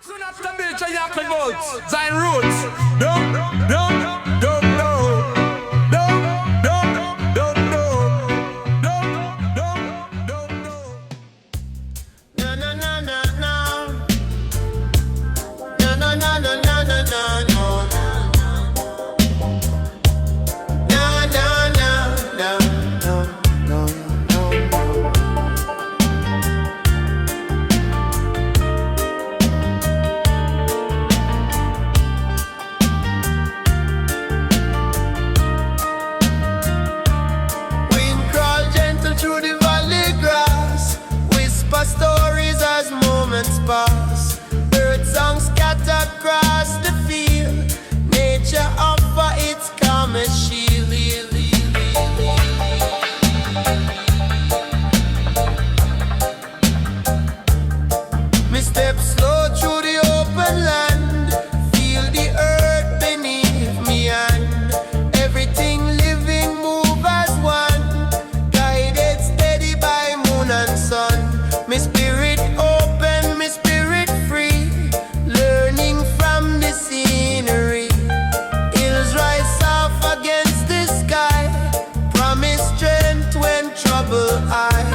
Soon after Bill Chayak votes, Zion Roots. Don't know. Stories as moments pass, bird songs scattered across the field. Nature offer its calmest shield. Me step slow through the open land, feel the earth beneath me, and everything living move as one, guided steady by moon and sun. My spirit open, my spirit free, learning from the scenery. Hills rise off against the sky, promise strength when trouble high.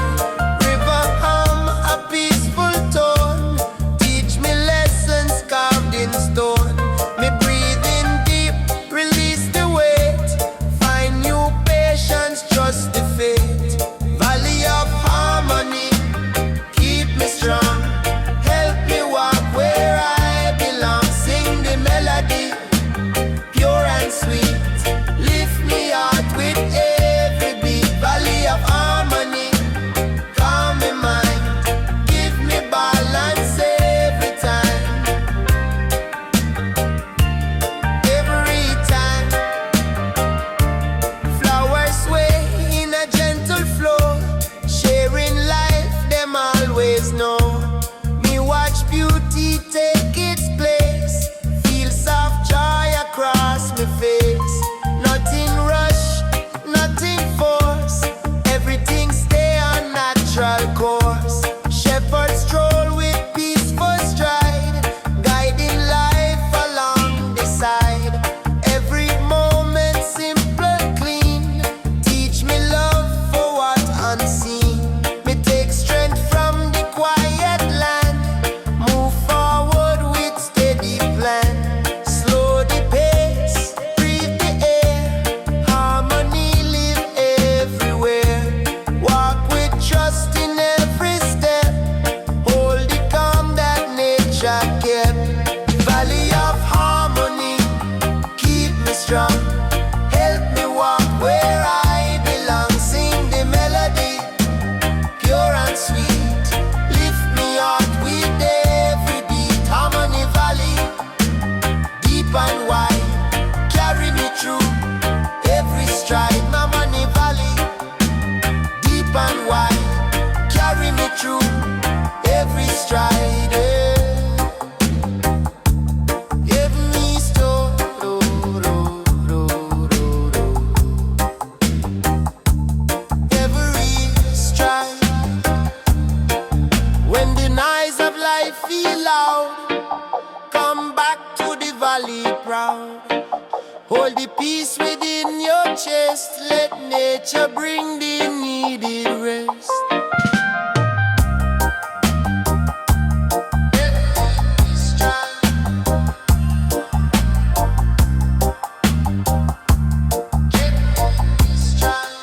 River hum a peaceful tone, teach me lessons carved in stone. Me breathe in deep, release the weight, find new patience, trust the fate. Valley of harmony, me strong, help me walk where I belong. Sing the melody, pure and sweet, lift me out with every beat. Valley of harmony, calm my mind, give me balance every time. Every time, flowers sway in a gentle flow, sharing life, them always know. Me watch beauty take its place, feel soft joy across my face. Nothing rush, nothing force, everything stay on natural course. Shepherd stroll with peaceful stride, guiding life along the side. Every moment simple, clean, teach me love for what unseen. Me take strength from the quiet land, move forward with steady plan. Slow the pace, breathe the air, harmony live everywhere. Walk with trust in every step, hold the calm that nature kept. Valley of harmony, keep me strong, help me walk where I belong. Sing the melody, pure and sweet, lift me out with every beat. Harmony Valley, deep and wide, carry me through every stride. Harmony Valley, deep and wide, carry me through every stride. Give me store, every stride. When the noise of life feel loud, come back to the valley proud. Hold the peace within your chest, let nature bring the needed rest. Every stride, every stride.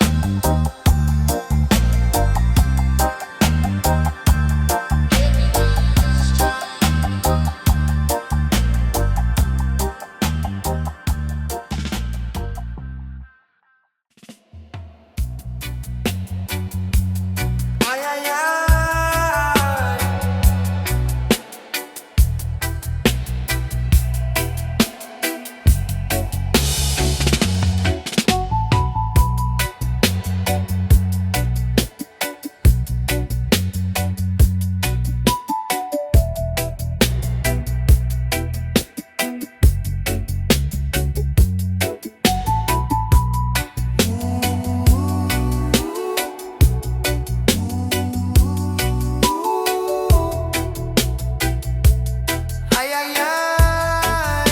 Ay, ay, ay.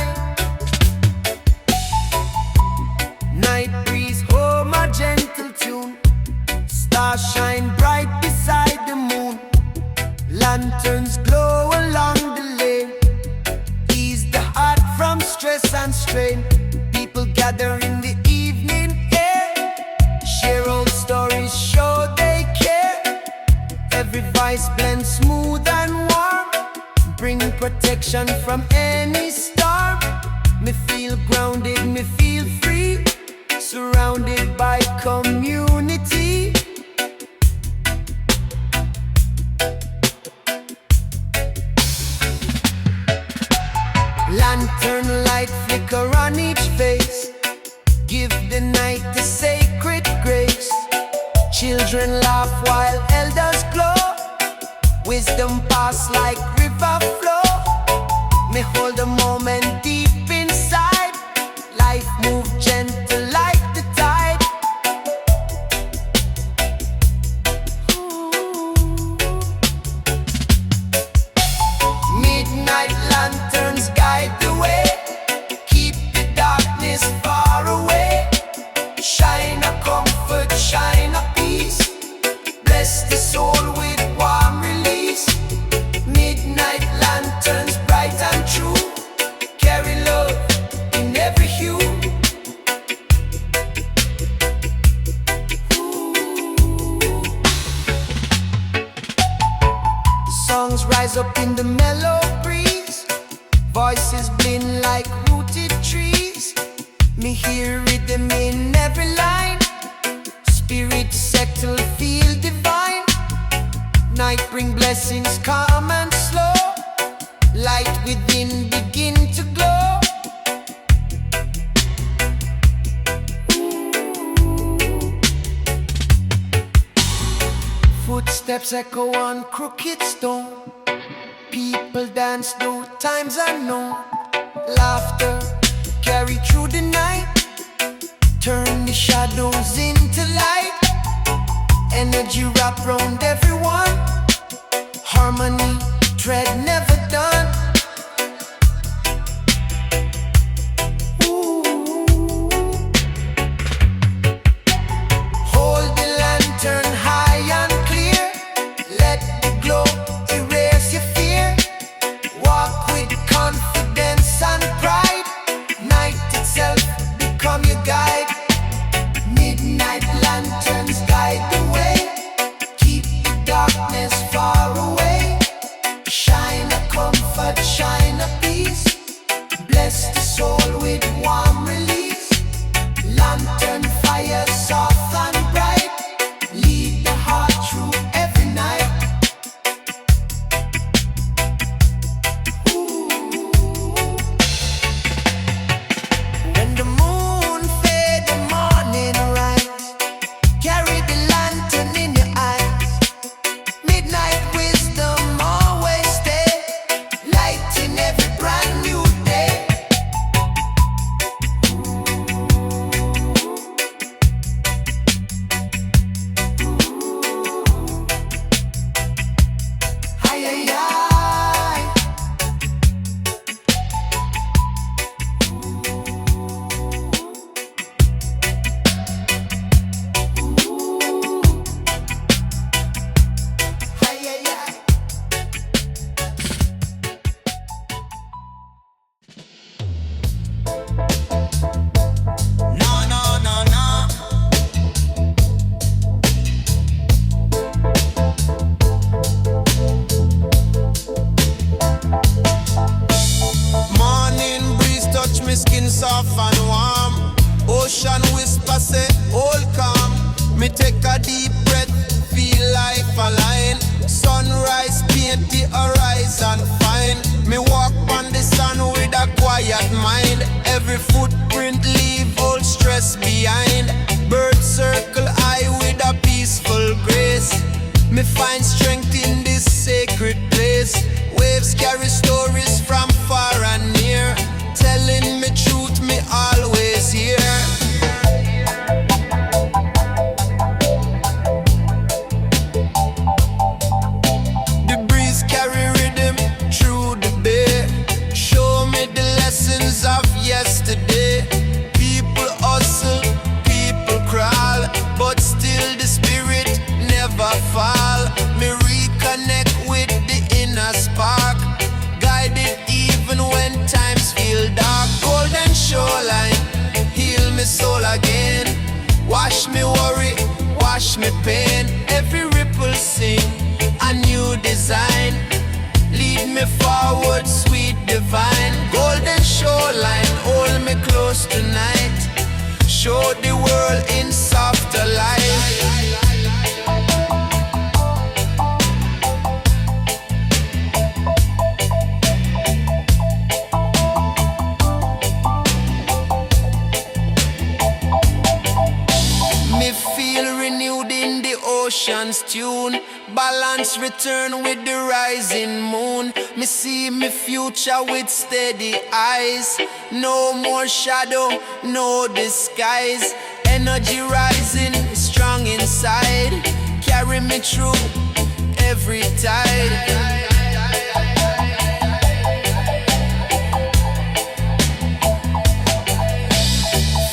Night breeze, oh my gentle tune. Stars shine bright beside the moon. Lanterns glow along the lane. Ease the heart from stress and strain. People gather in the evening air. Share old stories, show they care. Every voice blends smooth and warm. Bring protection from any storm. Me feel grounded, me feel free. Surrounded by community. Lantern light flicker on each face. Give the night the sacred grace. Children laugh while elders glow. Wisdom pass like river flow. Me hold a moment deep inside. Life move gentle like the tide. Midnight lanterns guide the way. Keep the darkness far away. Shine a comfort, shine a peace. Bless the soul with warm release. Midnight lanterns bright and true. Carry love in every hue. Songs rise up in the mellow breeze. Voices blend like rooted trees. Me hear rhythm in every line. Spirit settle, feel divine. Night bring blessings calm and slow. Light within begin to glow. Footsteps echo on crooked stone. People dance though times unknown. Laughter carry through the night. Turn the shadows into light. Energy wrap round everyone. Harmony, tread never done. Ooh. Hold the lantern high and clear. Let the glow erase your fear. Walk with confidence and pride. Night itself become your guide. Midnight lanterns guide the way. Keep the darkness far away. Shine a comfort, shine a peace. Bless the soul with warm release. Lantern fire soft and bright. Lead the heart through every night. Ooh. When the moon fade, the morning rise. Carry the lantern in your eyes. Midnight wisdom always stay. Light in every brand new day. Ay, ay, ay. Ay, ay, ay. No, no, no, no. Morning breeze touch me skin soft and warm. Ocean whisper say, hold calm. Me take a deep breath, feel life align. Sunrise paint the horizon fine. Me walk on the sun with a quiet mind. Every footprint leave all stress behind. Bird circle I with a peaceful grace. Me find strength in this sacred place. Waves carry stories from far and near, telling me truth me always hear. The breeze carry rhythm through the bay. Wash me worry, wash me pain. Every ripple sing a new design. Lead me forward, sweet divine. Golden shoreline, hold me close tonight. Show the world in softer light. Me feel renewed in the ocean's tune. Balance return with the rising moon. Me see me future with steady eyes. No more shadow, no disguise. Energy rising, strong inside. Carry me through every tide.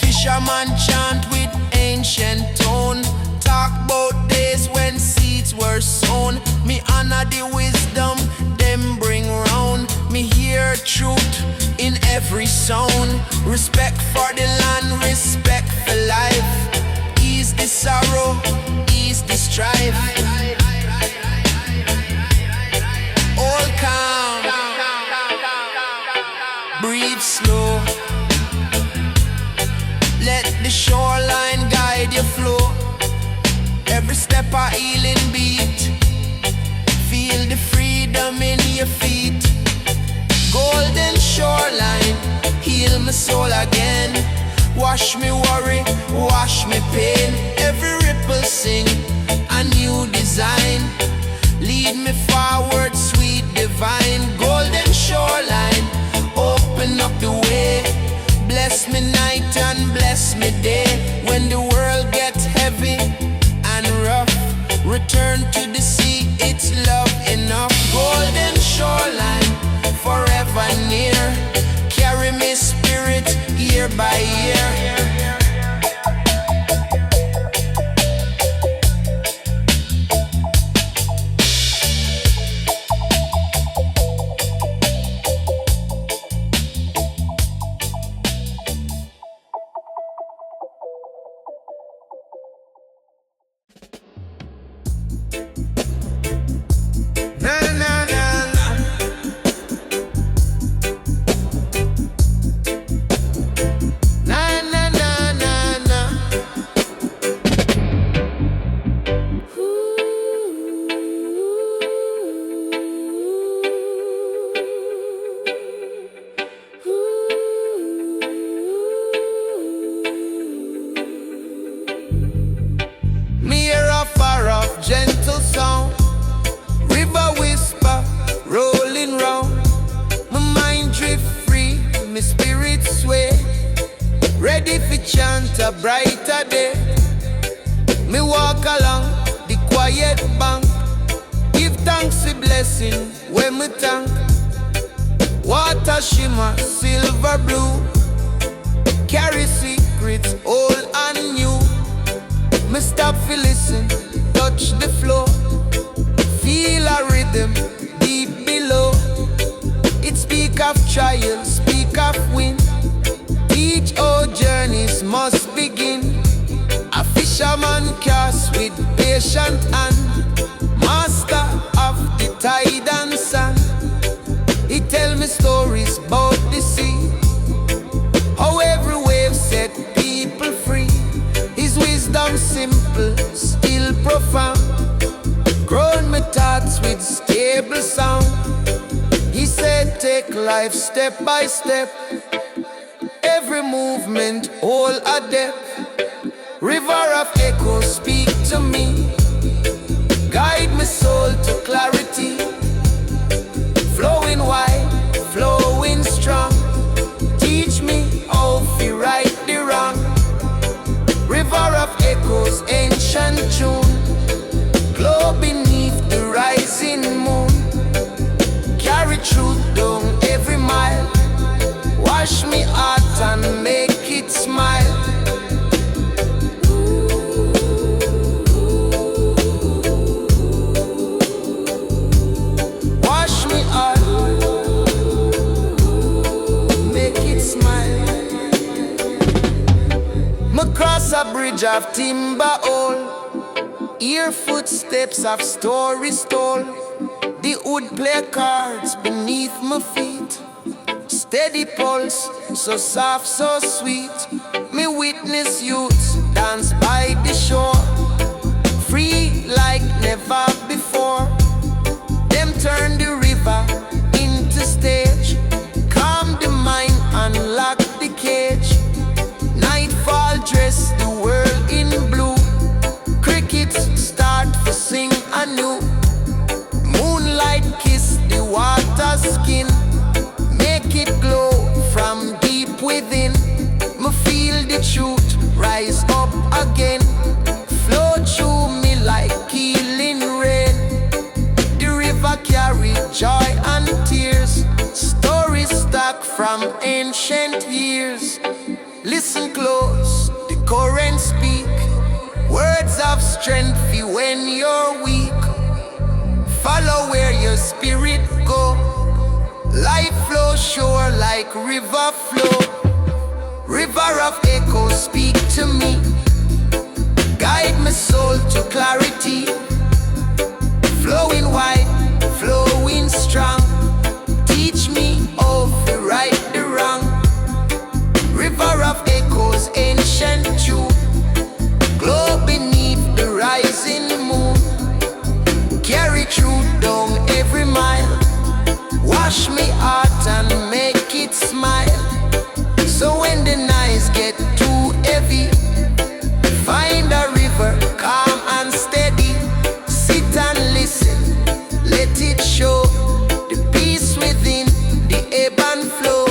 Fisherman chant with ancient tone. Talk about days when seeds were sown. Me honor the wisdom them bring round. Me hear truth in every sound. Respect for the land, respect for life. Ease the sorrow, ease the strife. All calm, breathe slow. Let the shoreline guide your flow. Every step a healing beat. Feel the freedom in your feet. Golden shoreline, heal my soul again. Wash me worry, wash me pain. Every ripple sing a new design. Lead me forward, sweet divine. Golden shoreline, open up the way. Bless me night and bless me day. When the world gets heavy and rough, return to the sea, it's love enough. Golden shoreline, forever near. Carry me spirit year by year. Gentle sound, river whisper, rolling round. My mind drift free, my spirit sway. Ready for chant a brighter day. Me walk along the quiet bank. Give thanks for blessing when me thank. Water shimmer, silver blue. Carry secrets old and new. Me stop for listen, touch the floor. Feel a rhythm deep below. It speak of trial, speak of win. Each old journeys must begin. A fisherman cast with patient hand. Master of the tide and sun. He tell me stories about the sea. How every wave set people free. His wisdom simple, still profound. Grown my thoughts with stable sound. He said take life step by step. Every movement all a depth. River of echo speak to me. Guide my soul to clarity. Flowing wide, flowing strong. Teach me how to right the wrong. River of echoes, ancient tune. Glow beneath the rising moon. Carry truth down every mile. Wash me heart and make it smile. Wash me heart across a bridge of timber hole. Hear footsteps of stories told. The wood play cards beneath my feet. Steady pulse, so soft, so sweet. Me witness youths dance by the shore, free like never before. Them turn the river into stage, calm the mind, unlock the cage. Nightfall dress the world in blue. Crickets start to sing anew. Moonlight kiss the water skin, make it glow from deep within. Me feel the truth rise up again, flow through me like healing rain. The river carry joy and tears, stories stuck from ancient years. Listen close, the current speak, words of strength for when you're weak. Follow where your spirit go. Life flow sure like river flow. River of echoes speak to me, guide my soul to clarity. Flowing wide, flowing strong, teach me how to right the wrong. River of echoes, ancient truth, glow beneath the rising moon. Carry truth down every mile, wash me heart and make it smile. So when the nights get too heavy, find a river calm and steady. Sit and listen, let it show the peace within the ebb and flow.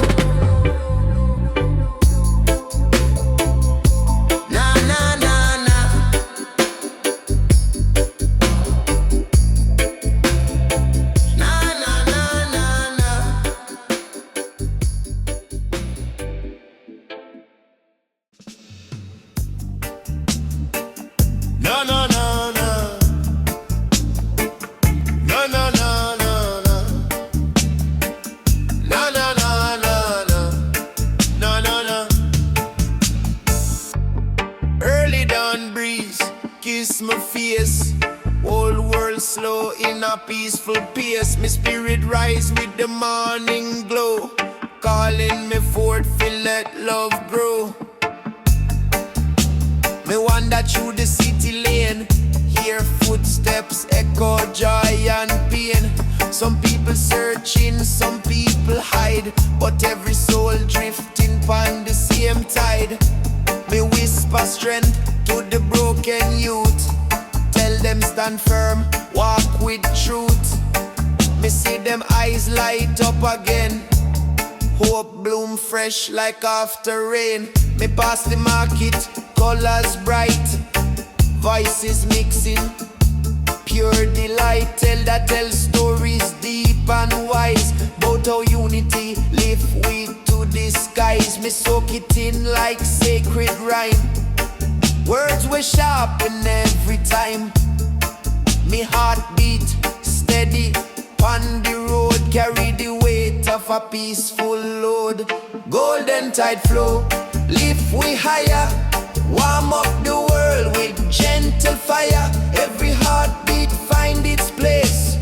Na na na na. Na na na na na. No, no, no, no. No, no, no, no, no. No, no, no, no, no. No, no, no. Early dawn breeze, kiss my face. Whole world slow in a peaceful pace. My spirit rise with the morning glow, calling me forth to let love grow. Me wander through the city lane, hear footsteps echo joy and pain. Some people searching, some people hide, but every soul drifting pon the same tide. Me whisper strength to the broken youth, tell them stand firm, walk with truth. Me see them eyes light up again, hope bloom fresh like after rain. Me pass the market, colors bright, voices mixing, pure delight. Tell stories deep and wise, bout how unity lift we to the skies. Me soak it in like sacred rhyme, words were sharpen every time. Me heartbeat steady on the road, carry the weight of a peaceful load. Golden tide flow, lift we higher, warm up the world with gentle fire. Every heartbeat find its place,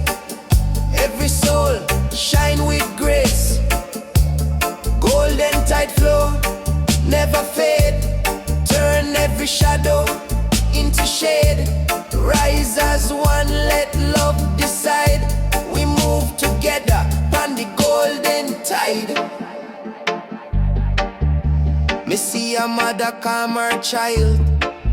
every soul shine with grace. Golden tide flow, never fade, turn every shadow into shade. Rise as one, let love decide. We move together on the golden tide. Me see a mother calm her child,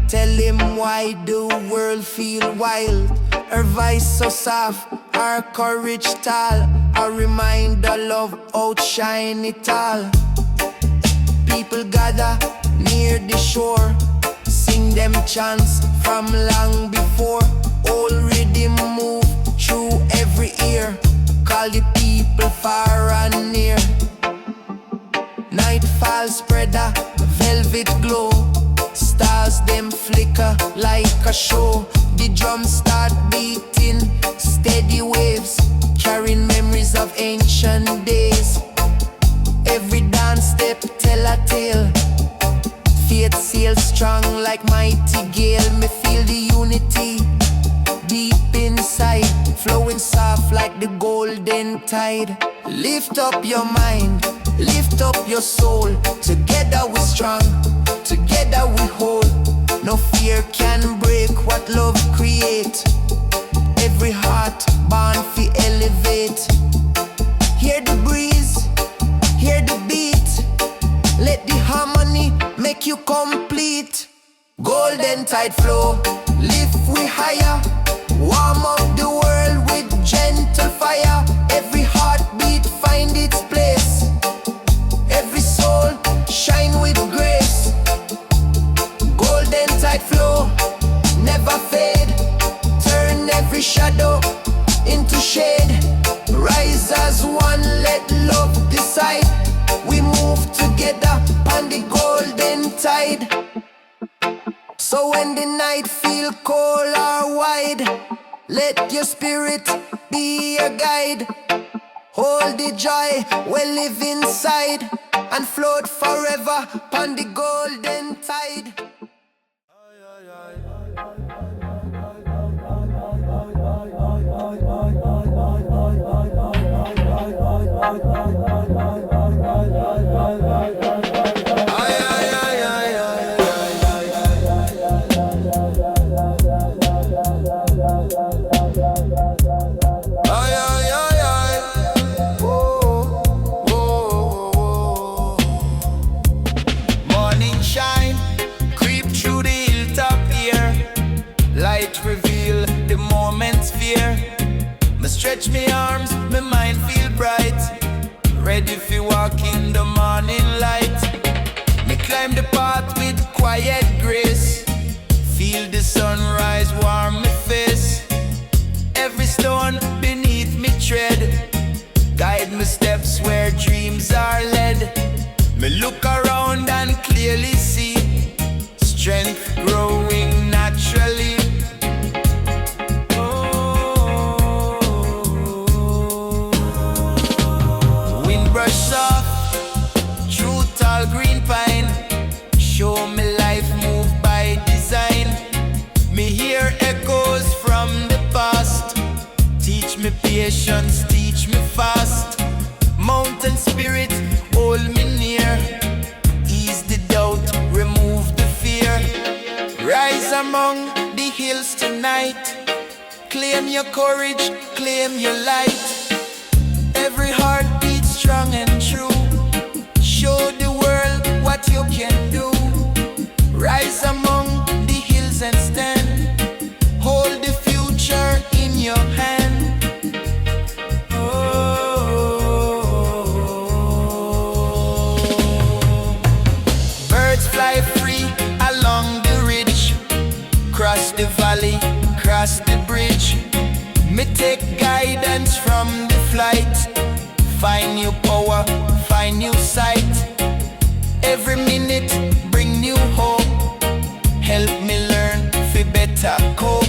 tell him why the world feel wild. Her voice so soft, her courage tall, a reminder love outshine it all. People gather near the shore, sing them chants from long before. Old rhythm move through every ear, call the people far and near. Nightfall spread a velvet glow, stars them flicker like a show. The drums start beating, steady waves, carrying memories of ancient days. Every dance step tell a tale, Faith sails strong like mighty gale. Me feel the unity deep inside, flowing soft like the golden tide. Lift up your mind, lift up your soul. Together we're strong, together we hold. No fear can break what love create. Every heart born fi elevate. Hear the breeze, hear the beat. Let the harmony make you complete. Golden tide flow, lift we higher. Warm up the world with gentle fire. Every heartbeat find its place. Every soul shine with grace. Golden tide flow, never fade. Turn every shadow into shade. Rise as one, let love decide. We move together on the golden tide. So when the night feel cold or wide, let your spirit be your guide. Hold the joy we live inside, and float forever on the golden tide. Morning shine, creep through the hilltop here. Light reveal the moment's fear. Me stretch me arms, my mind feel bright. Ready fi walk in the morning light. Me climb the path with quiet grace. Feel the sunrise warm my face. Every stone beneath me tread. Guide my steps where dreams are led. Me look around and clearly see strength growing naturally. Wind brush soft through tall green pine. Show me life move by design. Me hear echoes from the past. Teach me patience, teach me fast. Mountain spirit, hold me near. Ease the doubt, remove the fear. Rise among the hills tonight. Claim your courage, claim your light. Every heart beats strong and true. Show the world what you can do. Rise among the hills and stand. Hold the future in your hand. Birds fly free along the ridge. Cross the valley, cross the bridge. Me take guidance from the flight. Find new power, find new sight. Every minute bring new hope. Help me learn fi better cope.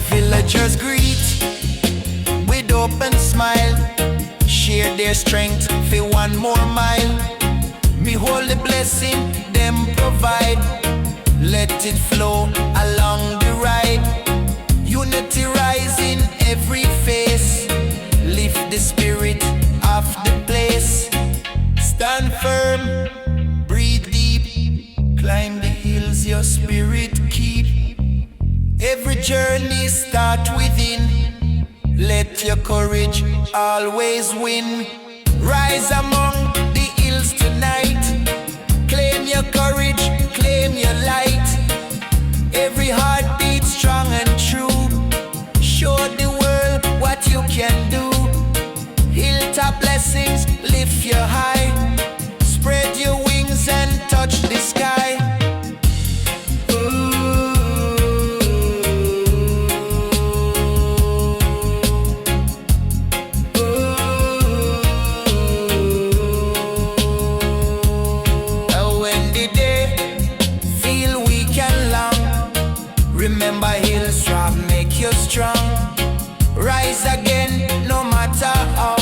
Villagers greet with open smile. Share their strength for one more mile. Me hold the blessing them provide. Let it flow along the ride. Unity rise in every face. Lift the spirit of the place. Stand firm, breathe deep. Climb the hills your spirit keep. Every journey start within. Let your courage always win. Rise among the hills tonight. Claim your courage, claim your light. Every heart beats strong and true. Show the world what you can do. Hilltop blessings lift you high. Spread your wings and touch the sky. Remember hills drop make you strong. Rise again no matter how.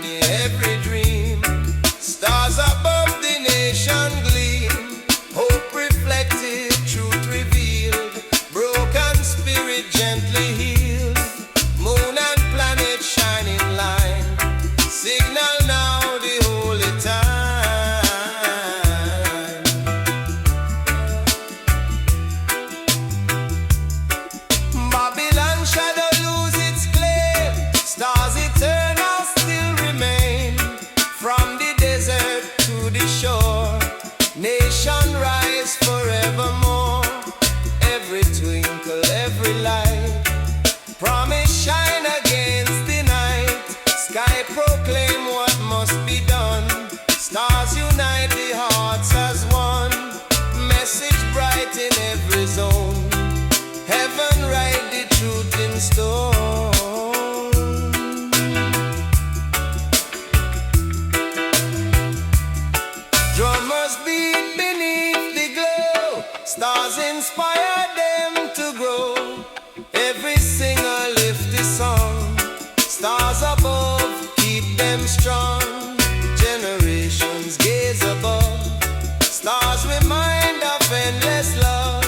me every dream. Stars above the nation gleam, hope reflected, truth revealed, broken spirit gently healed, moon and planet shining line, signal now the holy time. Babylon shadow lose its claim, stars eternal still remain, from the desert to the shore, nation rise forevermore. Every twinkle, every light, promise shine against the night. Sky proclaim what must be done. Stars unite the hearts as one. Message bright in every zone. Heaven write the truth in stone. Drummers beat beneath the glow. Stars inspire them to grow. Every singer lift the song. Stars above keep them strong. Generations gaze above. Stars remind of endless love.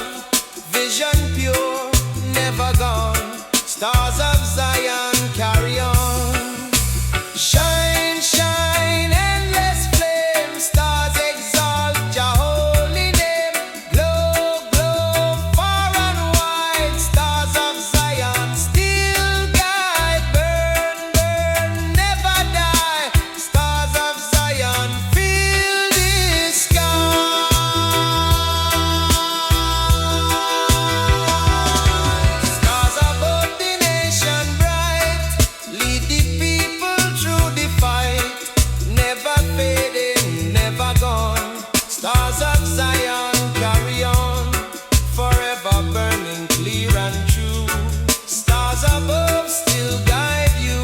Vision pure, never gone. Stars of Zion carry on. Shine, shine, endless flame. Stars exalt Jah holy name. Glow, glow, far and wide. Stars of Zion still guide. Burn, burn, never die. Stars of Zion fill the sky. Stars above the nation bright, lead the people through the fight. Never fading, never gone. Stars of Zion carry on, forever burning clear and true. Stars above still guide you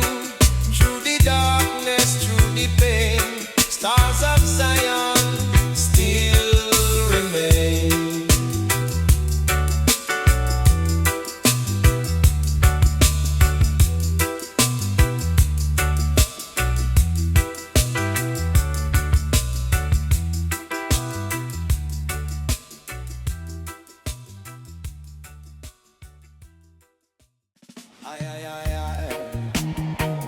through the darkness, through the pain. Stars of Zion still remain. Aye, aye, aye, aye.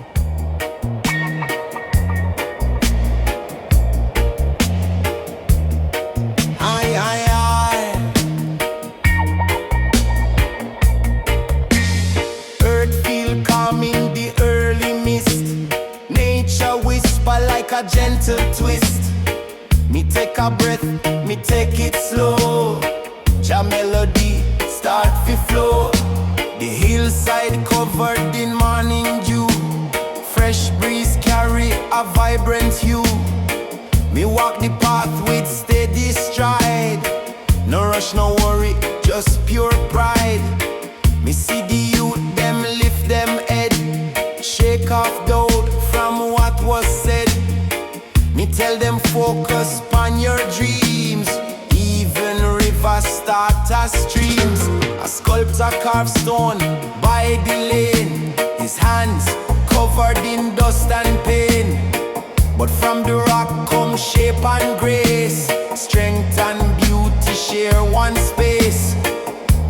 Aye, aye, aye. Earth feel calm in the early mist. Nature whisper like a gentle twist. Me take a breath, me take it slow. Jah melody start to flow. The hillside covered in morning dew. Fresh breeze carry a vibrant hue. Me walk the path with steady stride. No rush, no worry, just pure pride. Me see the youth, them lift them head. Shake off doubt from what was said. Me tell them focus on your dreams. Even rivers start as streams. A sculptor carved stone by the lane. His hands covered in dust and pain. But from the rock come shape and grace. Strength and beauty share one space.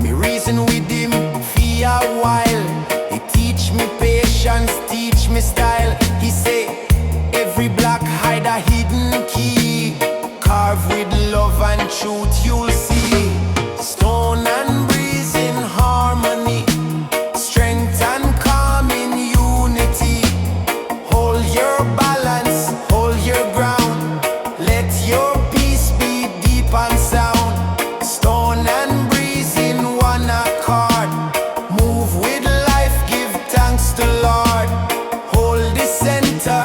Me reason with him for a while. He teach me patience, teach me style. He say every block hide a hidden key. Carve with love and truth you'll see. Stone and breeze in harmony. Strength and calm in unity. Hold your balance, hold your ground. Let your peace be deep and sound. Stone and breeze in one accord. Move with life, give thanks to Lord. Hold the center,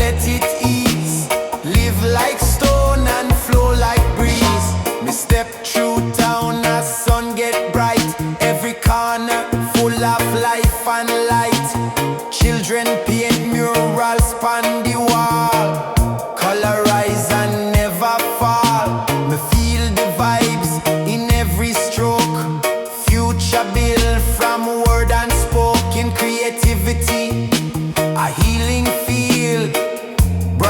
let it ease. Live like stone and flow like breeze. Me step through town as sun get bright. Every corner full of life and light. Children paint murals on the wall. Colorize and never fall. Me feel the vibes in every stroke. Future built from word and spoken creativity. A healing field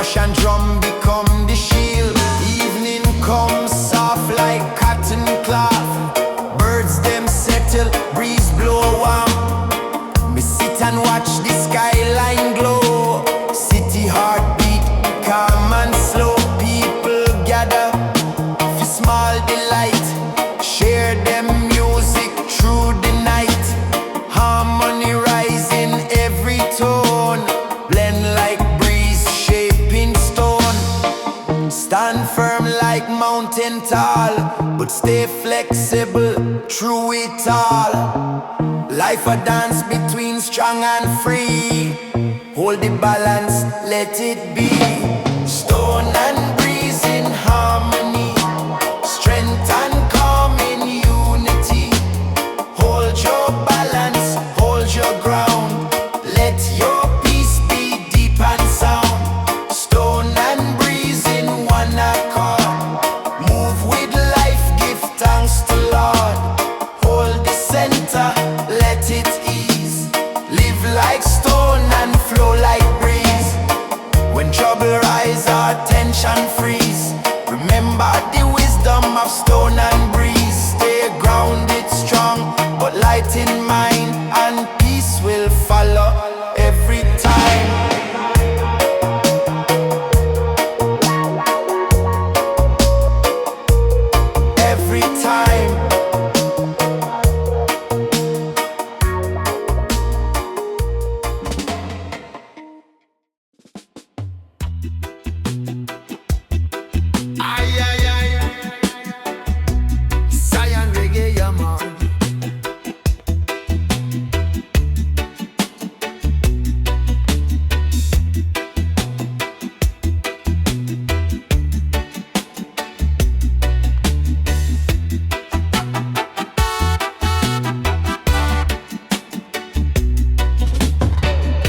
Percussion drum become the shield. Evening comes soft like cotton cloth. Birds them settle, breeze blow warm. Me sit and watch the skyline glow. City heartbeat, calm and slow. People gather for small delight. Share them music through the night. Harmony rising every tone. Blend like breeze, shaping stone. Stand firm like mountain tall, but stay flexible through it all. Life a dance between strong and free. Hold the balance, let it be. Stone and breeze in harmony. Strength and calm in unity. Hold your balance, hold your ground. Let your peace be deep and sound. Stone and breeze in one accord. Move with life, give thanks to Lord. Hold the center, let it ease. Live like stone and flow like breeze. When trouble rise, our tension freeze. Remember the wisdom of stone and breeze. Stay grounded, strong, but light in mind, and peace will follow every time. Every time. Ay, ay, ay. Zion reggae, yeah, man.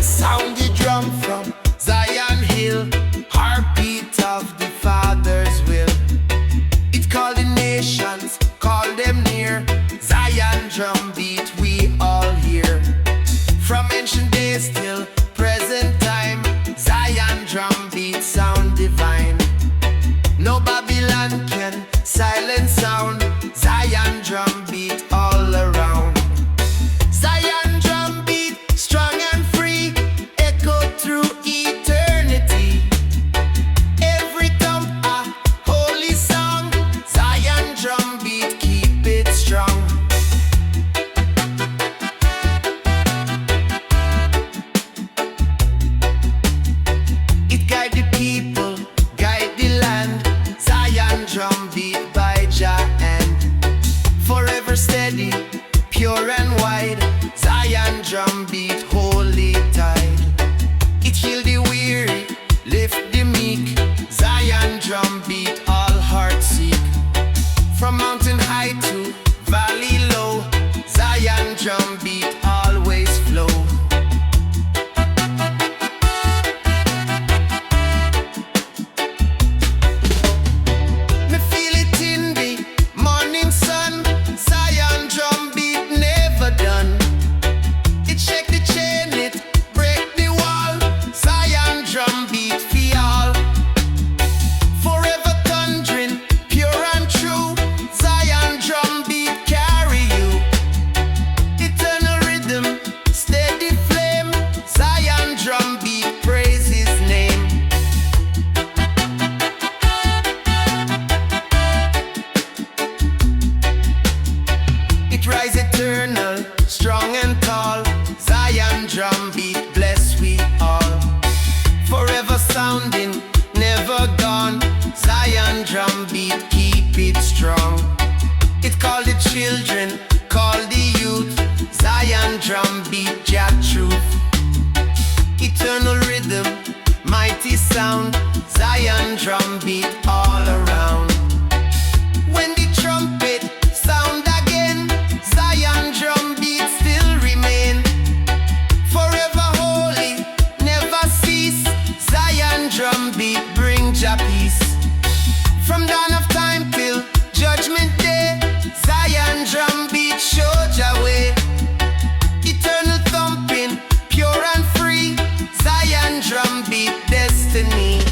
Sound the drum from Zion Hill, heartbeat of the Father's will. It called the nations, call them near. Zion drum beat, we all hear. From ancient days till present time, Zion drum beat sound divine. No Babylon can silence sound. Zion drum beat all around. Zion drum beat, strong and free, echo through eternity. Every thump a holy song. Zion drum beat, keep it strong. It guide the people, guide the land. Zion drum beat by Jah hand. Forever steady, pure and wide. Zion drum beat, holy tide. It heal the weary, lift the meek. Zion drum beat, all hearts seek. From mountain high to valley low, Zion drum beat always flow. Me feel it in the morning sun. Zion drum beat never done. It shake the chain, it break the wall. Zion drum beat for all. Forever thundering, pure and true. Zion drum beat carry you. Eternal rhythm, steady flame. Zion drum beat, praise his name. It rise eternal, strong and tall. Zion drum beat, bless we all. Forever sounding, never gone. Zion drum beat, keep it strong. It call the children, call the youth. Zion drum beat, Jah truth. Eternal rhythm, mighty sound. Zion drum beat all around. When the trumpet sound again, Zion drum beat still remain. Forever holy, never cease. Zion drum beat, bring Jah peace. From dawn of time till judgment day, Zion drum beat, show Jah way. Eternal thumping, pure and free. Zion drum beat, destiny.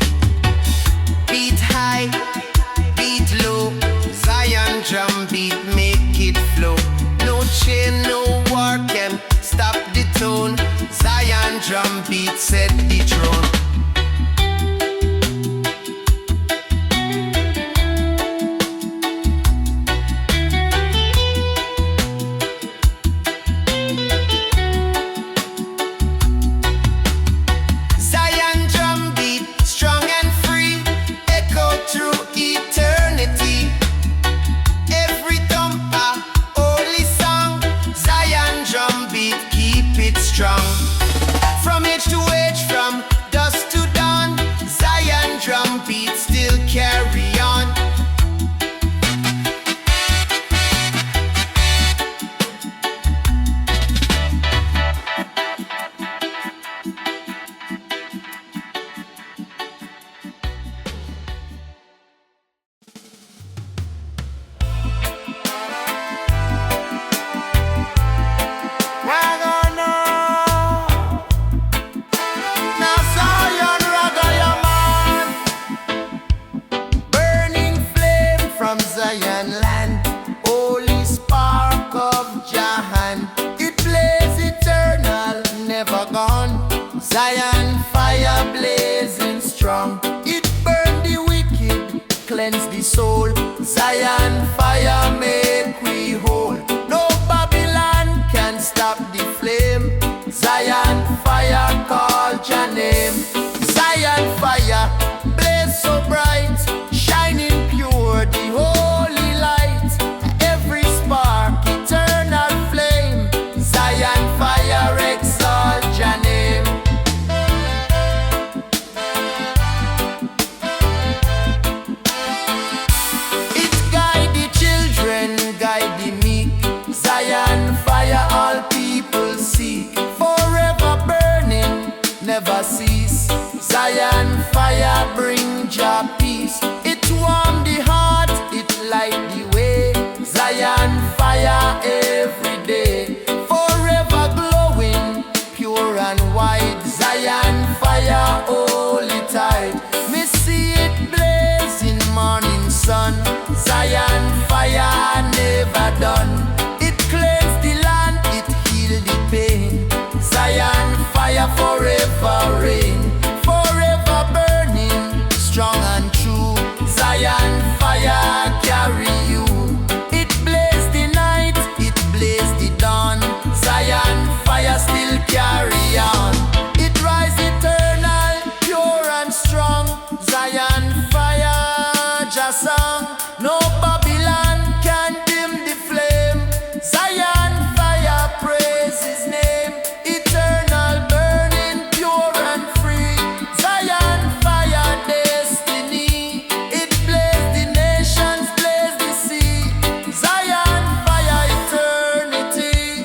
Zion fire, Jah song. No Babylon can dim the flame. Zion fire, praise His name. Eternal burning, pure and free. Zion fire, destiny. It blaze the nations, blaze the sea. Zion fire, eternity.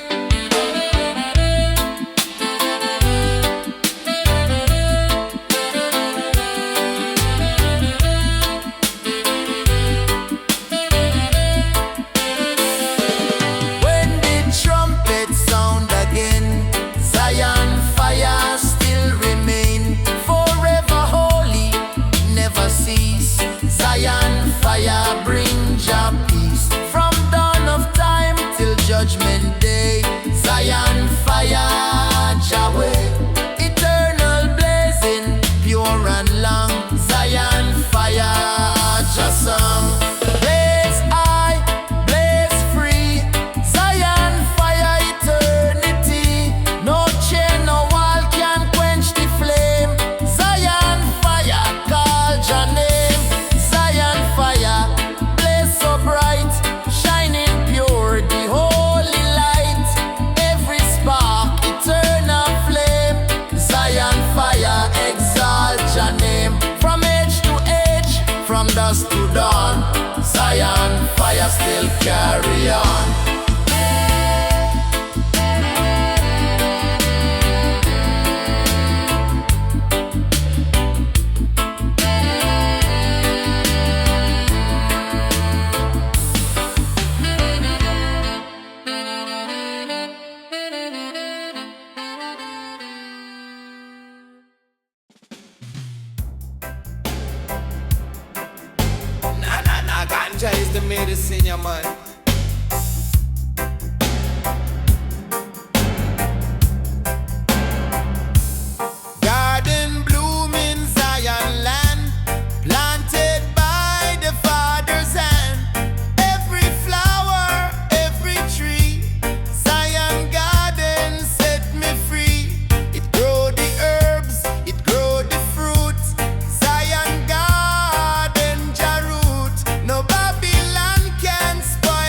When the trumpet sound again, Zion fire still remain. Forever holy, never cease. Zion fire bring Jah peace. From dawn of time till judgment day. Zion fire, Jah way. Eternal blazing, pure and long. Zion fire, Jah song. Blaze high, blaze free. Zion fire, eternity. No chain, no wall can quench the flame. Zion fire, call Jah name. Zion fire, blaze so bright, shining pure, the holy light. Every spark, eternal flame. Zion fire, exalt Jah name. From age to age, from dusk to dawn. Zion fire still carry on. Nah, ganja is the medicine, yeah, man. Garden bloom in Zion land, planted by the Father's hand. Every flower, every tree, Zion garden set me free. It grow the herbs, it grow the fruits. Zion garden, Jah root. No Babylon can spoil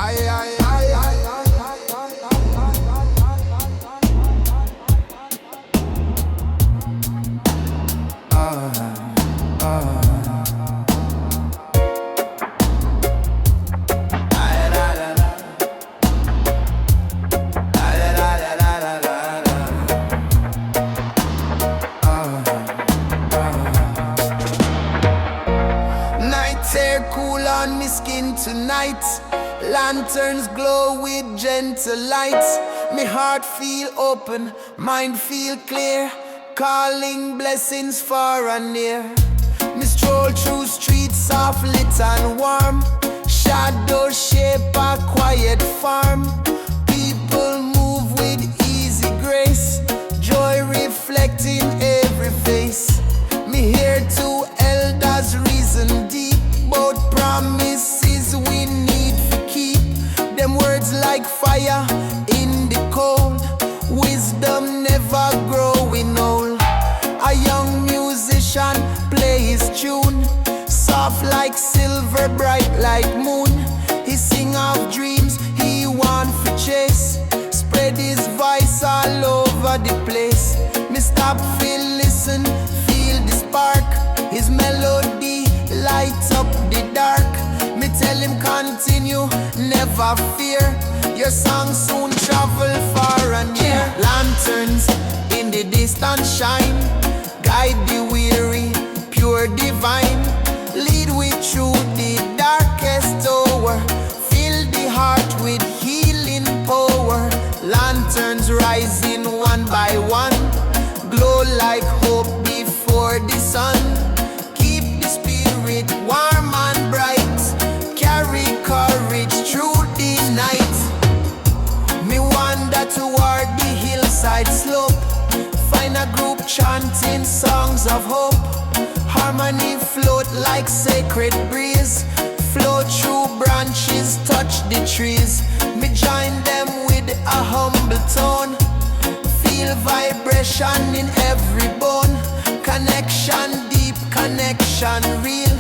Aye, aye, aye, aye. Night air cool on me skin tonight. Lanterns glow with gentle lights. Me heart feel open, mind feel clear. Calling blessings far and near. Me stroll through streets soft lit and warm. Shadows shape a quiet farm. People move with easy grace. Joy reflecting every face. Me hear two elders reason deep about promises we need to keep. Them words like fire in the cold. Wisdom never growing old. A young musician play his tune, soft like silver, bright like moon. He sing of dreams he want to chase. Spread his voice all over the place. Me stop, feel, listen, feel the spark. His melody light up the dark. Me tell him continue, never fear. Your song soon travel far and near. Lanterns in the distance shine, guide the weary, pure divine. Lead we through the darkest hour. Fill the heart with healing power. Lanterns rising one by one, glow like hope before the sun. Keep the spirit warm and bright. Carry courage through the night. Me wander toward the hillside slope. Find a group chanting songs of hope. Harmony float like sacred breeze. Flow through branches, touch the trees. Me join them with a humble tone. Feel vibration in every bone. Connection deep, connection real.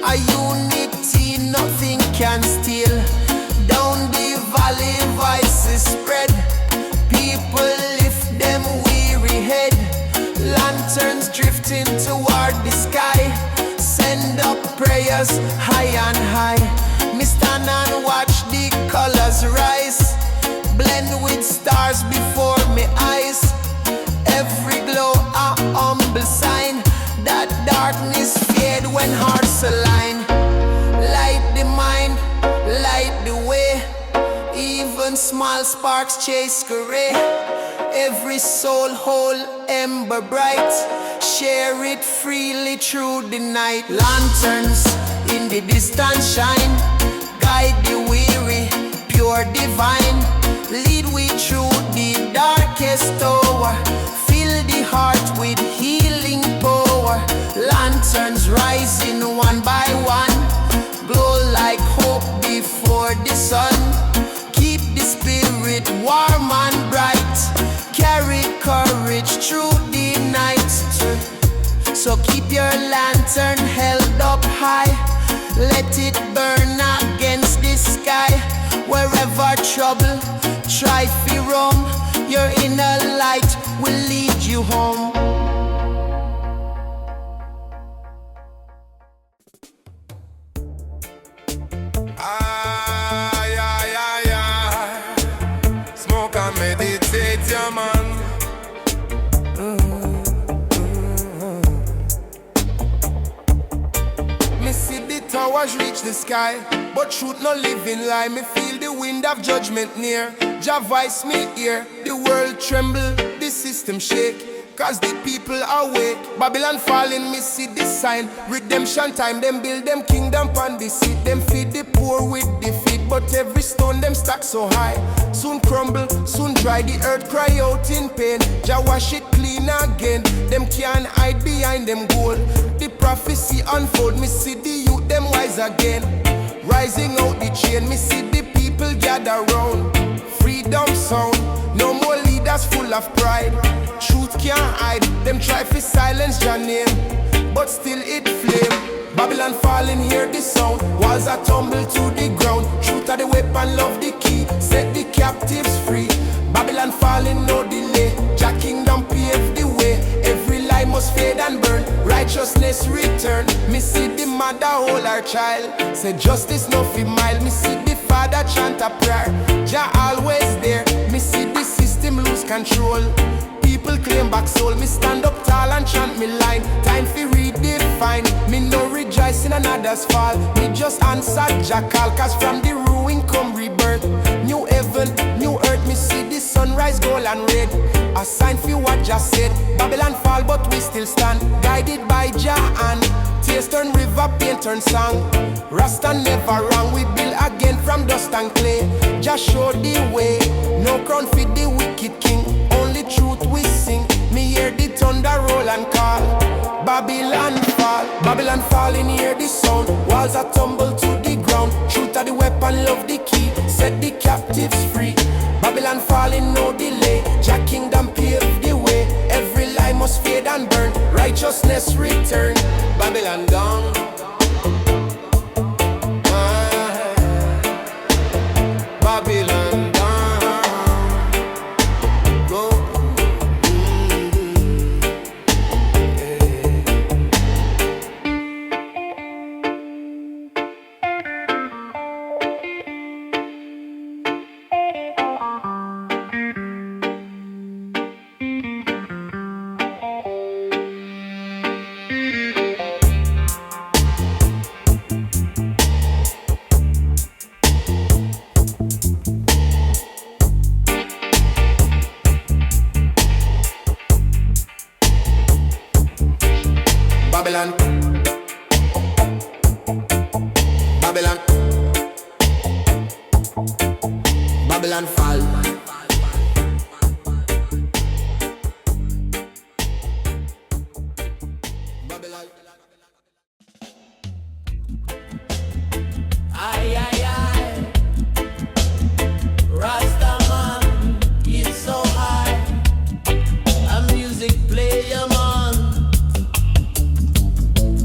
A unity nothing can steal. Down the valley voices spread. People lift them weary head. Lanterns drifting toward the sky. Send up prayers high and high. Me stand and watch the colors rise. Blend with stars before me eyes. Every glow a humble sign that darkness fade when hearts align. Light the mind, light the way. Even small sparks chase career. Every soul whole, ember bright. Share it freely through the night. Lanterns in the distance shine, guide the weary, pure divine. Lead we through the darkest hour. Fill the heart with healing power. Lanterns rising one by one, glow like hope before the sun. Keep the spirit warm and bright. Carry courage through the night. So keep your lantern held up high. Let it burn against the sky. Wherever trouble try to roam, your inner light will lead you home. Aye, aye, aye, aye. Smoke and meditate, yeah, man. Me see the towers reach the sky, but truth no living lie. Me feel the wind of judgment near. Jah voice me ear. The world tremble, the system shake. Cause the people awake. Babylon falling, me see the sign. Redemption time, them build them kingdom on the seat. Them feed the poor with defeat. But every stone them stack so high. Soon crumble, soon dry. The earth cry out in pain. Jah wash it clean again. Them can't hide behind them gold. The prophecy unfold. Me see the youth, them wise again. Rising out the chain. Me see the people gather round. Freedom sound. No more leaders full of pride. Truth can't hide. Them try to silence your name, but still it flame. Babylon falling, hear the sound. Walls are tumble to the ground. Truth are the weapon, love righteousness return. Me see the mother hold her child, say justice no fi mile. Me see the father chant a prayer, Jah always there. Me see the system lose control, people claim back soul. Me stand up tall and chant me line, time fi redefine. Me no rejoice in another's fall, me just answer Jah call. Cause from the ruin come rebirth, new heaven, new earth. Me see the sunrise gold and red, a sign for what Jah said. Babylon fall but we still stand, guided by Jah and tears turn river, pain turn song. Rasta never wrong, we build again from dust and clay. Jah show the way, no crown for the wicked king, only truth we sing. Me hear the thunder roll and call, Babylon fall. Babylon fall in hear the sound, walls are tumble to the ground. Truth are the weapon, love the key, set the captives free. Babylon falling, no delay, Jah kingdom pave the way. Every lie must fade and burn, righteousness return. Babylon gone. Babylon gone. Go. Babylon, Babylon, Babylon fall. Babylon. Aye, aye, aye. Rasta man, it's so high. A music player man.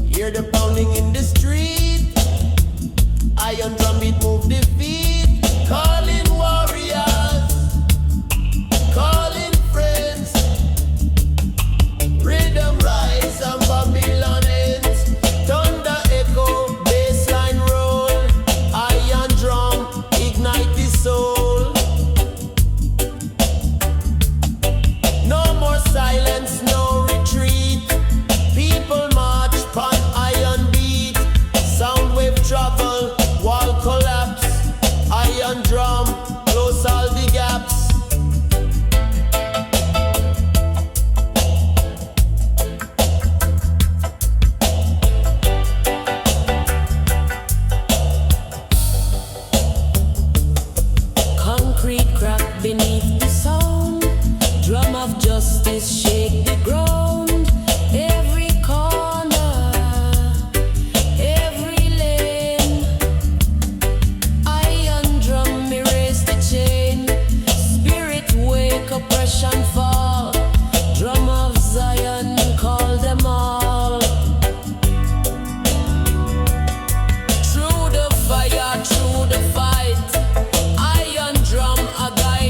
Hear the pounding in the street, iron drumbeat move the feet, calling warriors, calling friends. Rhythm rise and Babylon ends. Thunder echo, bassline roll, iron drum ignite the soul. No more silence, no retreat. People march pon iron beat, sound wave travel, wall collapse, iron drum close all the gaps. Concrete crack beneath the sound, drum of justice shake the ground. Every corner, every lane, iron drum erase the chain. Spirit wake, oppression fall, drum of Zion call them all. Through the fire, through the fight, iron drum a guide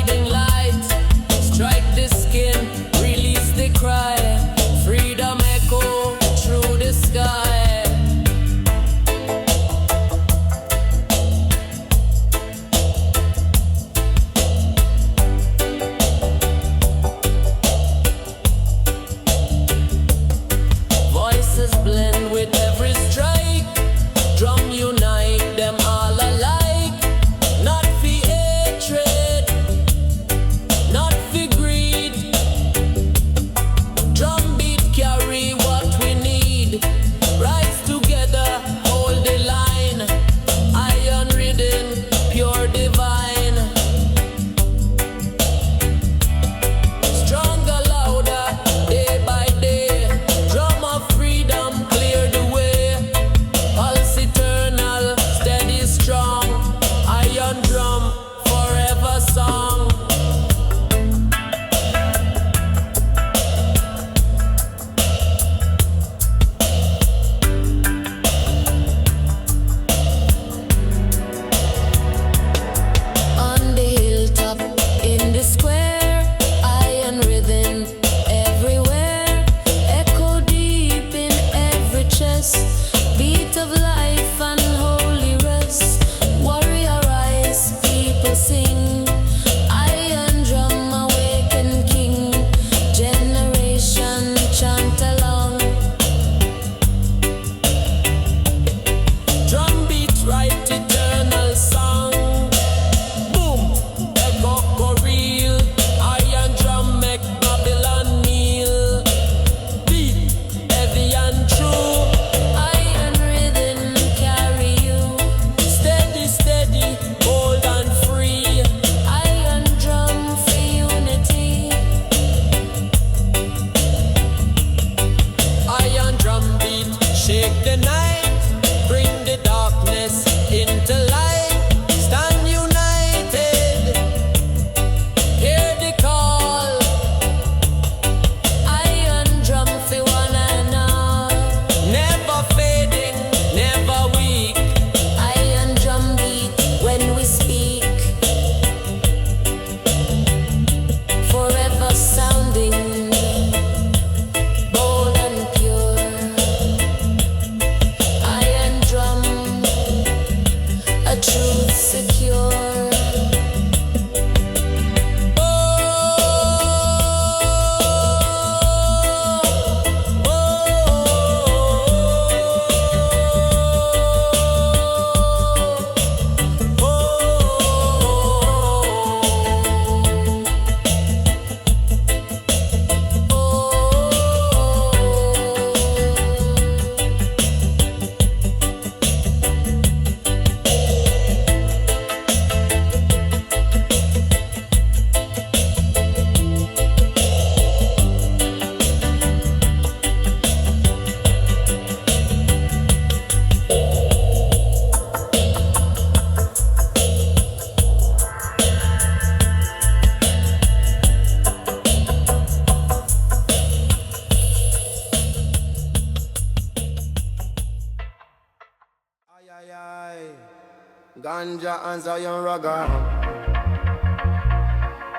ganja and Zion Raga.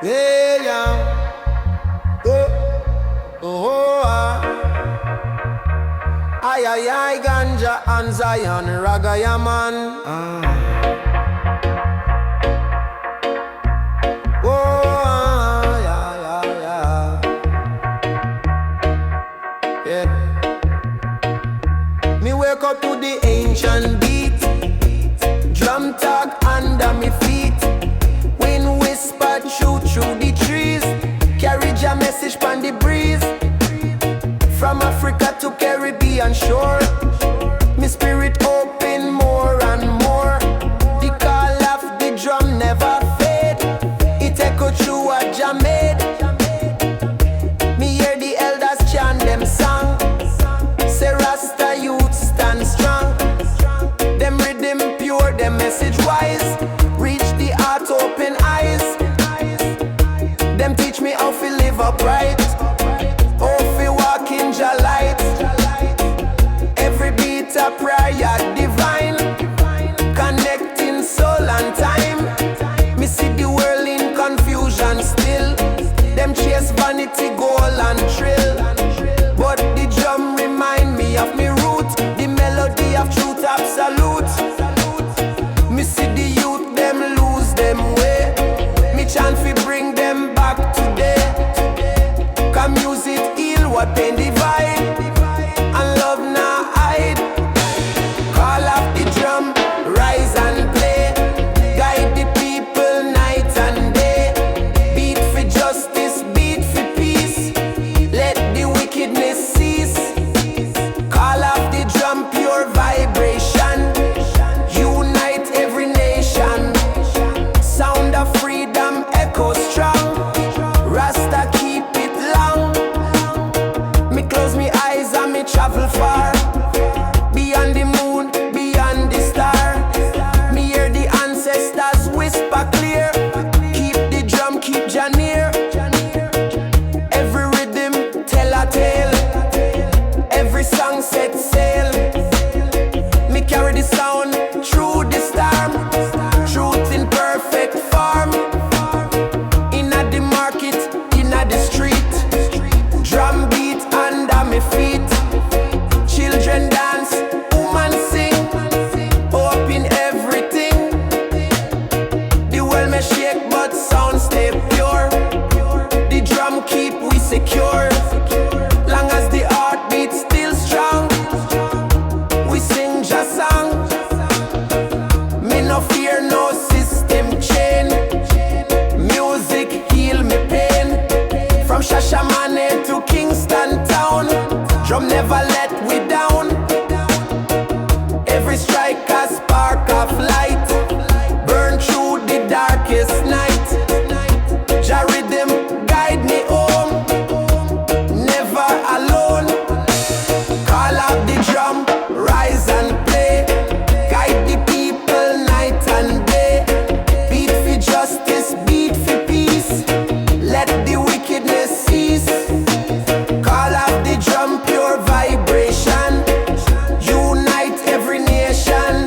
Yeah, yeah. Oh, oh, oh, ah. Ay, ay, ay, ganja and Zion Raga, yeah, man. Oh, ah, yeah, yeah, yeah. Yeah. Me wake up to the ancient beat, drum talk under me feet, wind whisper through the trees, carry Jah message pon the breeze, from Africa to Caribbean shore. Me spirit open more and more. The call of the drum never fade. It echo through what Jah made. Me hear the elders chant them song. Say Rasta youth stand strong. Them rhythm pure, them message wise. Reach the heart, open eyes. Them teach me how to live upright, how to walk in Jah light. Every beat a prayer divine, connecting soul and time. Me see the world in confusion still. Them chase vanity, goal and thrill. But the drum remind me of me root, the melody of truth absolute. Me see the youth, them lose them way. Me chant fi bring them back today. Cause music heal what pain divide, and love now hide. Call up the drum, rise and play. Guide the people night and day. Beat for justice, beat for peace. Let the wickedness cease. Call up the drum, pure vibration. Unite every nation. Sound of freedom echo strong. Rasta keep it long. Me close me eyes and me travel far. Beyond the moon, beyond the star. Me hear the ancestors whisper clear. Keep the drum, keep Jah near. Every rhythm tell a tale. Every song set sail. Me carry the sound through the storm. Truth in perfect form. Inna the market, inna the street. Drum beat under me feet. Children dance, woman sing. Hope in everything. The world may shake but sound stay pure. The drum keep we secure. Long as the heartbeat still strong, we sing Jah song. Me no fear no system chain. Music heal me pain. From Shashamane to Kingston town, drum never let we down. Every strike a spark of light, burn through the darkest night. Jah rhythm guide me home, never alone. Call up the drum, rise and play. Guide the people night and day. Beat for justice, beat for peace. Let the wickedness cease. Call up the drum, pure vibration. Unite every nation.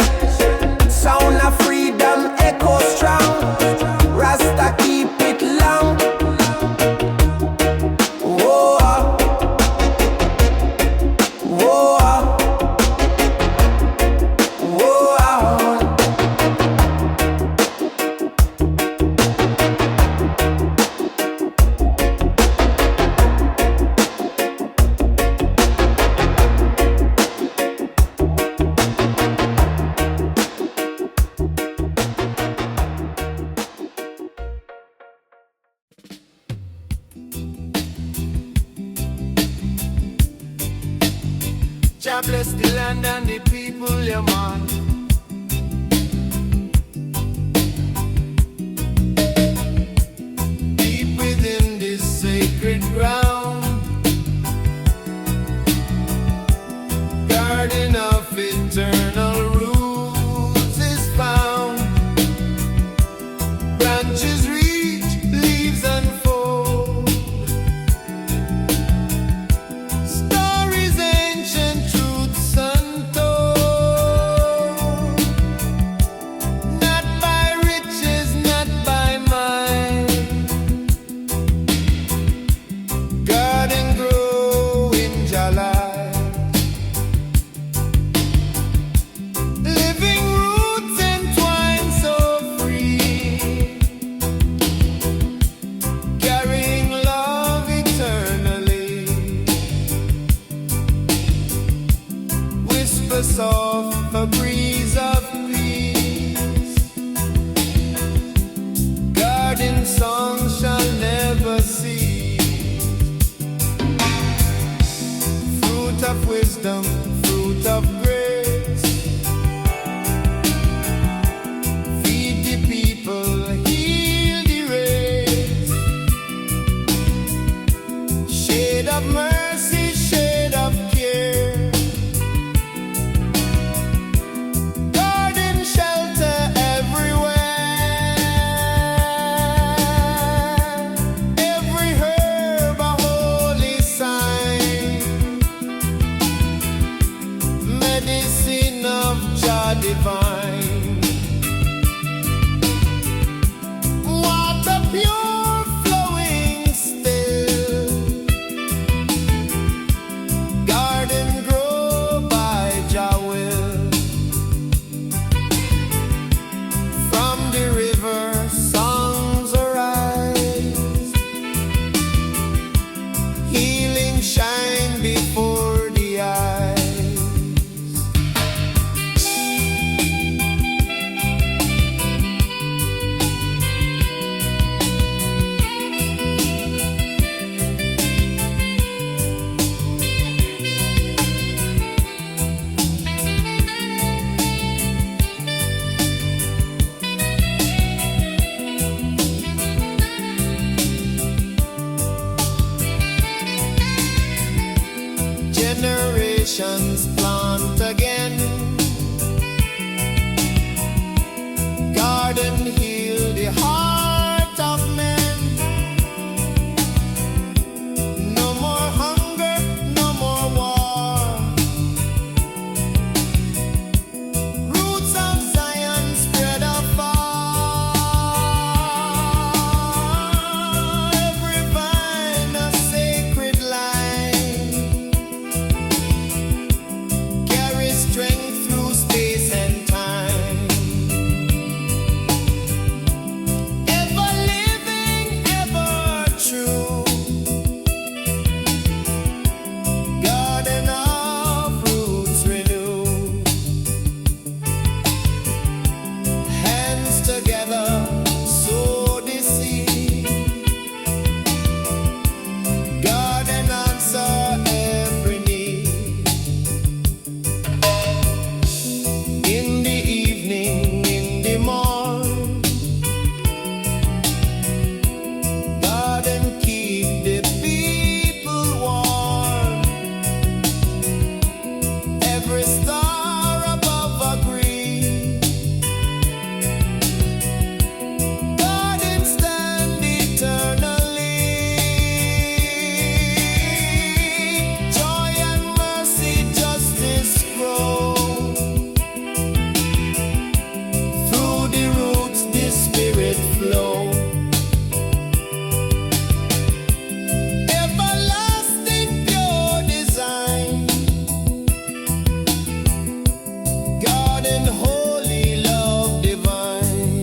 Sound of freedom echo strong. Rasta keep it long. Whoa, whoa, whoa. Jah bless the land and the people, yeah man. Deep within this sacred ground, garden of eternal roots is found. Branches reach, leaves unfold. Stories ancient, truths untold. Not by wisdom, fruit of grace. Feed the people, heal the race. Shade of mercy, shade of care. Garden shelter everywhere. Every herb a holy sign. Medicine of Jah divine. Water pure flowing still. Garden grow by Jah will. From the river songs arise. Healing shine before the eyes. Generations plant again. Garden heal the heart of men. No more hunger, no more war. Roots of Zion spread afar. Every vine a sacred line. Carry strength through space and time. Ever living, ever true. Garden of roots renew. Hands together, sow the seed. Garden answer every need. In the evening, in the morn, garden keep the people warm. Every star above agree. Garden stand eternally. Joy and mercy, justice grow. Through the roots, the spirit flow. Everlasting pure design. Garden holy love divine.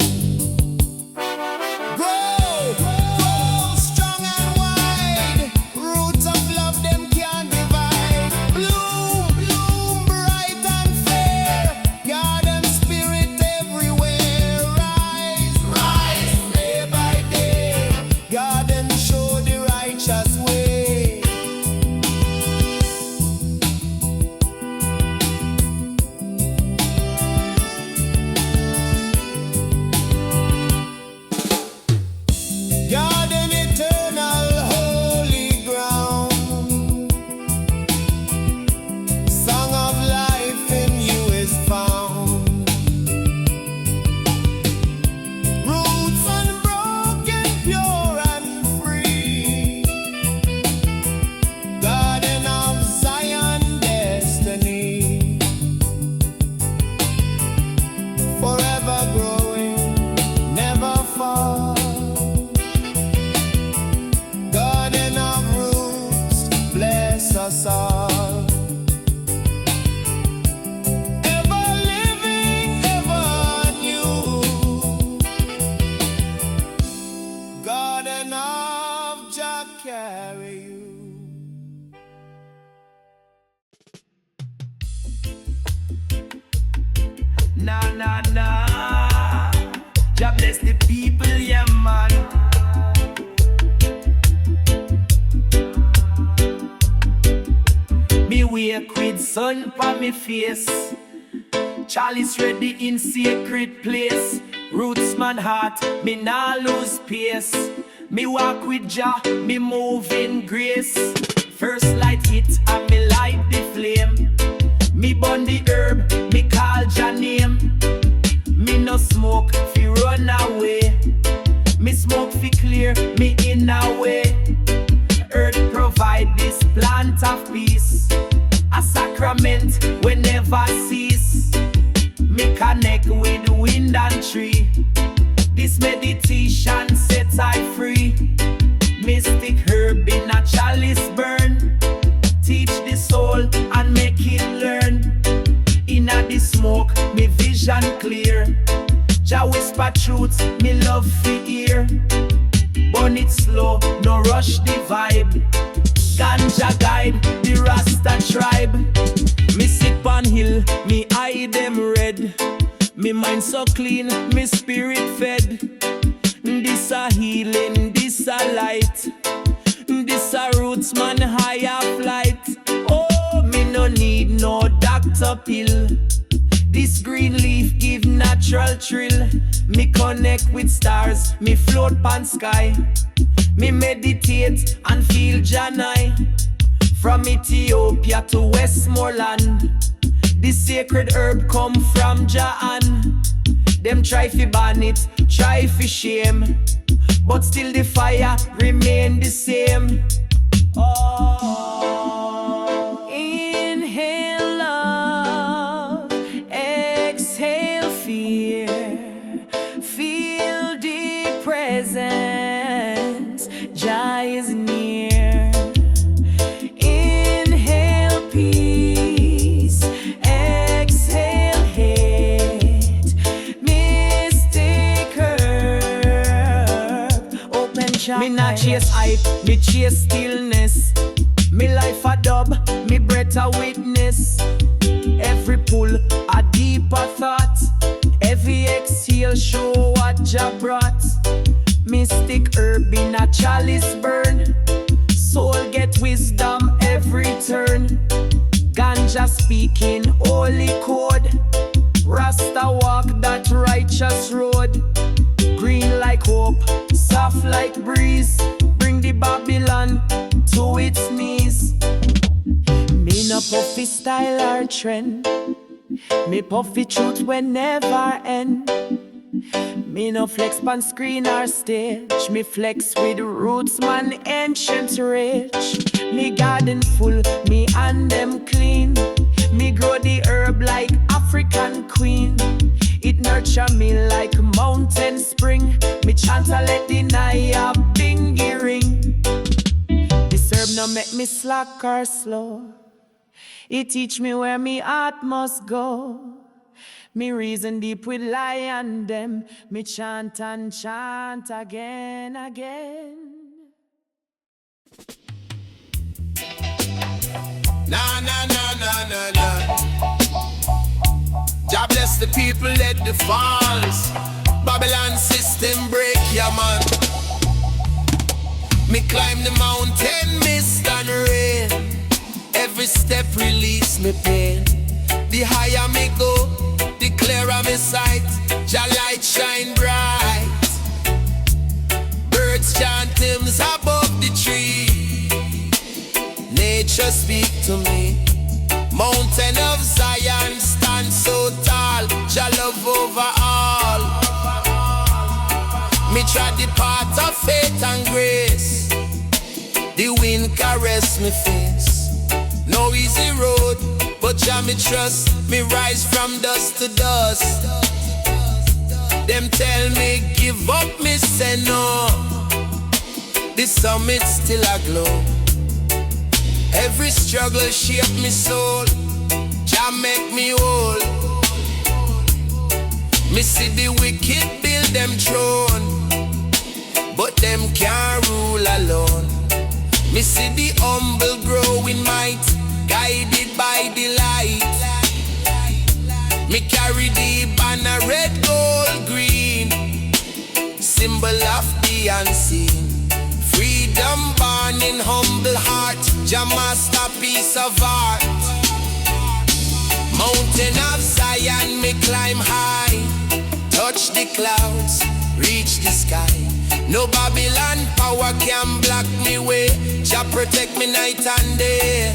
Grow strong and wide. Roots of love them can't divide. Bloom bright and fair. Garden spirit everywhere. Rise day by day. Garden show the righteous way. Garden eternal holy ground. Song of life in you is found. Roots unbroken, pure and free. Garden of Zion destiny. Forever growing, never fall. Garden of roots, bless us all. Ever living, ever new. Garden of Jah carry you. Nah. Jah bless the people, yeah man. Me wake with sun on me face. Chalice ready in sacred place. Roots man heart, me nah lose pace. Me walk with Jah, me move in grace. First light hit and me light the flame. Me burn the herb, me call Jah name. Me no smoke, fi run away. Me smoke fi clear, me in a way. Earth provide this plant of peace. A sacrament we never cease. Me connect with wind and tree. This meditation sets I free. Mystic herb in a chalice burn. Teach the soul and make it learn. Inna the smoke, me vision clear. Jah whisper truths, me love fi hear. Burn it slow, no rush the vibe. Ganja guide, the Rasta tribe. Me sit on hill, me eye them red. Me mind so clean, me spirit fed. This a healing, this a light. This a roots man higher flight. Oh, me no need no doctor pill. This green leaf give natural thrill. Me connect with stars, me float pan sky. Me meditate and feel Janai. From Ethiopia to Westmoreland. This sacred herb come from Jaan. Them try fi ban it, try fi shame. But still the fire remain the same. Oh. Inhale love, exhale fear. Feel the presence, Jah is near. Inhale peace, exhale hate. Mystic herb, open chakra. Me not chase hype, me chase stillness. Me life a dub, me breath a witness. Every pull a deeper thought. Every exhale show what Jah brought. Mystic herb in a chalice burn. Soul get wisdom every turn. Ganja speaking holy code. Rasta walk that righteous road. Green like hope, soft like breeze. Bring the Babylon to its knees. Me no puffy style or trend. Me puffy truth will never end. Me no flex pan screen or stage. Me flex with roots man ancient rich. Me garden full, me and them clean. Me grow the herb like African queen. It nurture me like mountain spring. Me chant a let the naya bingy ring. This herb no make me slack or slow. It teach me where me heart must go. Me reason deep with lion them. Me chant and chant again, again. Nah, nah, nah, nah, nah, nah. Jah bless the people, let the falls. Babylon system break, yeah man. Me climb the mountain, mist and rain. Every step release me pain. The higher me go, the clearer me sight. Jah light shine bright. Birds chant hymns above the tree. Nature speak to me. Mountain of Zion stand so tall. Jah love over all. Me tread the path of faith and grace. The wind caress me face. No easy road, but Jah me trust. Me rise from dust to dust. Them tell me give up, me say no. The summit still a glow. Every struggle shape me soul. Jah make me whole. Me see the wicked build them throne, but them can't rule alone. Me see the humble grow in might, guided by the light. Me carry the banner red, gold, green, symbol of the unseen. Freedom born in humble heart, Jah masterpiece of art. Mountain of Zion, me climb high, touch the clouds, reach the sky. No Babylon power can block me way. Jah protect me night and day.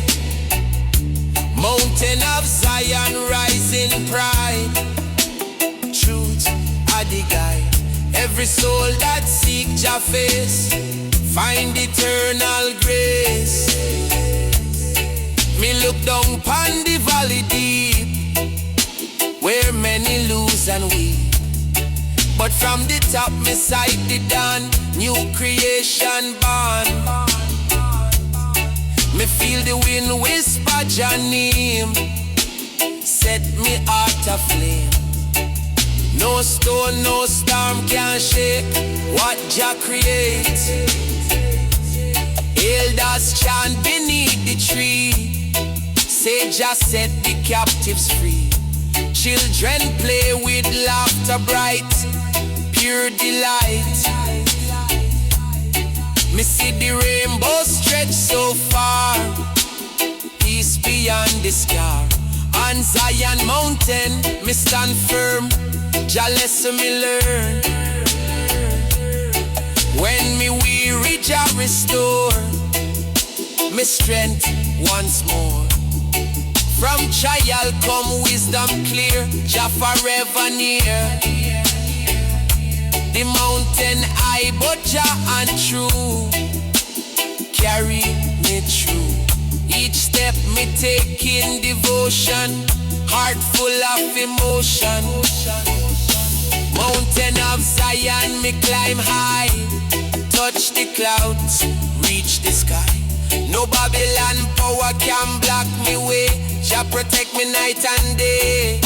Mountain of Zion, rising pride. Truth are the guide. Every soul that seek Jah face, find eternal grace. Me look down pon the valley deep, where many lose and weep. But from the top me sight the dawn, new creation born. Me feel the wind whisper Jah name, set me heart aflame. No stone, no storm can shake what Jah create. Elders chant beneath the tree, say Jah set the captives free. Children play with laughter bright, pure delight. Me see the rainbow stretch so far, peace beyond the scar. On Zion mountain, me stand firm, Jah lesson me learn. When me weary, Jah restore me strength once more. From trial come wisdom clear, Jah forever near. The mountain high but Jah and true, carry me through. Each step me take in devotion, heart full of emotion. Mountain of Zion me climb high, touch the clouds, reach the sky. No Babylon power can block me way. Jah protect me night and day.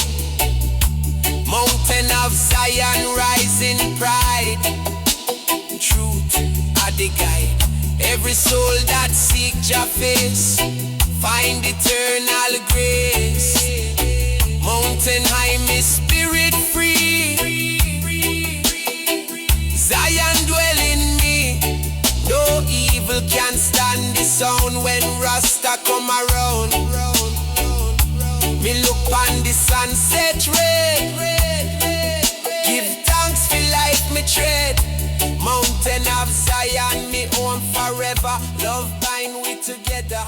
Mountain of Zion, rising pride. Truth are the guide. Every soul that seek Jah face, find eternal grace. Mountain high, me spirit free. Zion dwell in me. No evil can stand the sound when Rasta come around. Me look on the sunset red, give thanks for life me tread. Mountain of Zion, me own forever. Love bind we together.